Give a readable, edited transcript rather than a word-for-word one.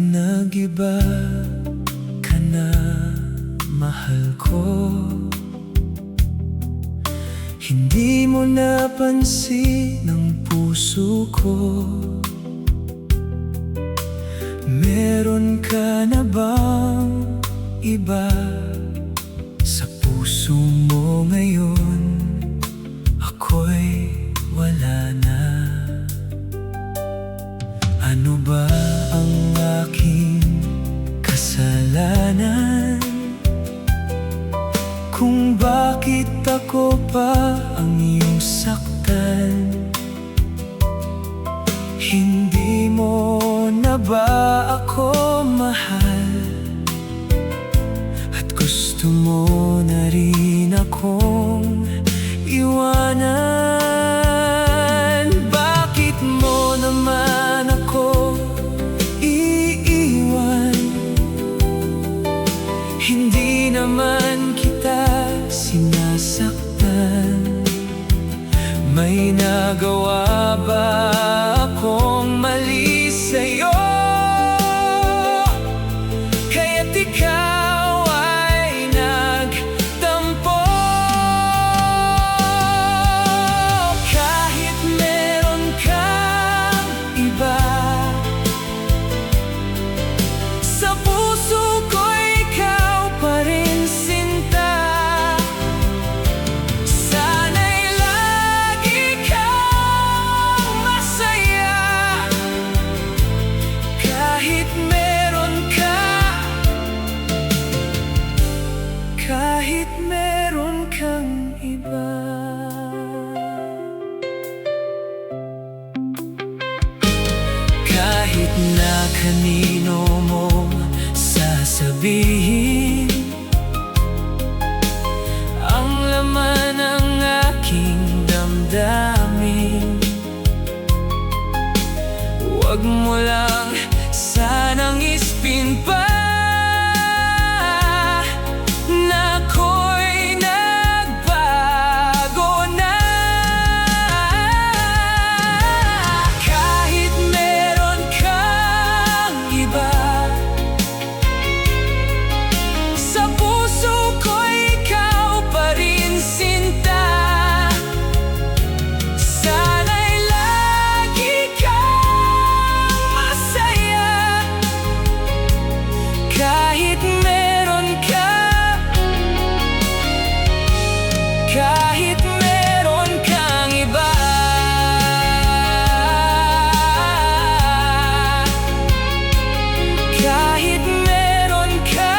nag-iba ka na, mahal ko, hindi mo napansin ang puso ko. Meron ka na bang iba sa puso mo ngayon? Ako'y wala na. Ano ba ang aking kasalanan kung bakit ako pa ang iyong saktan? Hindi mo na ba ako mahal? At gusto mo na rin akong iwanan? Bakit mo naman ako iiwan? Hindi naman kita sinasaktan. May nagawa ba akong mali sa'yo? Kaya't ikaw ay nagtampo. Kahit meron kang iba, sa puso ko ikaw pa rin sinta. Sana'y lagi kang masaya. Kahit meron kang iba. Kahit na kanino mo sasabihin ang laman ng aking damdamin, huwag mo lang sanang ispin pa na ako'y nagbago na. Kahit meron kang iba, sa puso ko ikaw pa rin sinta. Sana'y lagi kang masaya. Kahit meron kang iba. Kahit meron ka